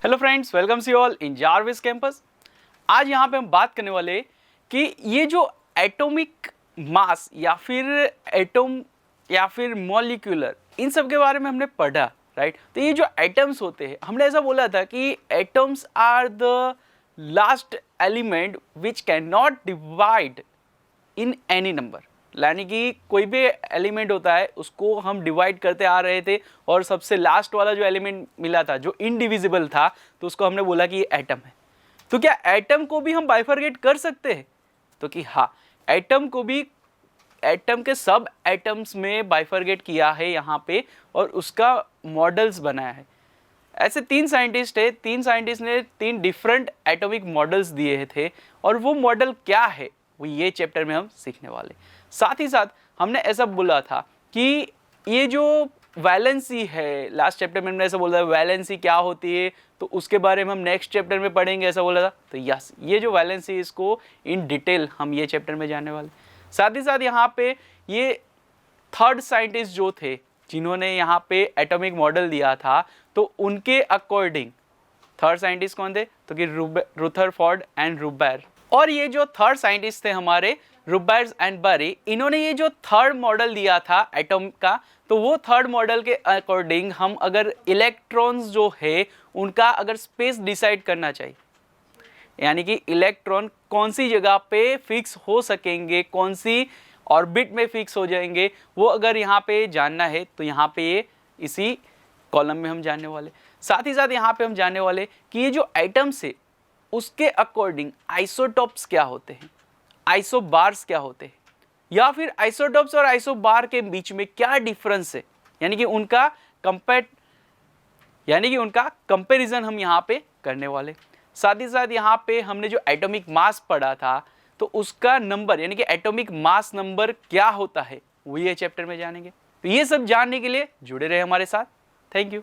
Hello friends, welcome you all in Jarvis campus. आज यहाँ पे हम बात करने वाले कि ये जो एटॉमिक मास या फिर एटॉम या फिर मॉलिक्यूलर, इन सब के बारे में हमने पढ़ा, राइट। तो ये जो एटम्स होते हैं, हमने ऐसा बोला था कि atoms are the last element which can not divide in any number. यानी कि कोई भी एलिमेंट होता है उसको हम डिवाइड करते आ रहे थे और सबसे लास्ट वाला जो एलिमेंट मिला था जो इनडिविजिबल था, तो उसको हमने बोला कि ये एटम है। तो क्या एटम को भी हम बाइफरकेट कर सकते हैं? तो कि हाँ, एटम को भी एटम के सब एटम्स में बाइफरकेट किया है यहाँ पे और उसका मॉडल्स बनाया है। ऐसे तीन साइंटिस्ट है, तीन साइंटिस्ट ने तीन डिफरेंट एटॉमिक मॉडल्स दिए थे और वो मॉडल क्या है वो ये चैप्टर में हम सीखने वाले। साथ ही साथ हमने ऐसा बोला था कि ये जो वैलेंसी है, लास्ट चैप्टर में हमने ऐसा बोला था वैलेंसी क्या होती है, तो उसके बारे में हम नेक्स्ट चैप्टर में पढ़ेंगे, ऐसा बोला था। तो यस, ये जो वैलेंसी है इसको इन डिटेल हम ये चैप्टर में जानने वाले। साथ ही साथ यहाँ पे ये थर्ड साइंटिस्ट जो थे जिन्होंने यहाँ पे एटॉमिक मॉडल दिया था, तो उनके अकॉर्डिंग थर्ड साइंटिस्ट कौन थे? तो कि रुथरफोर्ड एंड रुबर। और ये जो थर्ड साइंटिस्ट थे हमारे रुबर्स एंड बरी, इन्होंने ये जो थर्ड मॉडल दिया था एटम का, तो वो थर्ड मॉडल के अकॉर्डिंग हम अगर इलेक्ट्रॉन्स जो है उनका अगर स्पेस डिसाइड करना चाहिए, यानी कि इलेक्ट्रॉन कौन सी जगह पे फिक्स हो सकेंगे, कौन सी ऑर्बिट में फिक्स हो जाएंगे, वो अगर यहाँ पे जानना है तो यहाँ पे ये इसी कॉलम में हम जानने वाले। साथ ही साथ यहाँ पे हम जानने वाले कि ये जो एटम्स है उसके अकॉर्डिंग आइसोटॉप्स क्या होते हैं, आइसोबार्स क्या होते हैं, या फिर आइसोटॉप्स और आइसोबार के बीच में क्या डिफरेंस है, यानी कि उनका कंपैरिजन हम यहाँ पे करने वाले। साथ ही साथ यहाँ पे हमने जो एटॉमिक मास पढ़ा था, तो उसका नंबर यानी कि एटॉमिक मास नंबर क्या होता है वो ये चैप्टर में जानेंगे। तो ये सब जानने के लिए जुड़े रहे हमारे साथ। Thank you.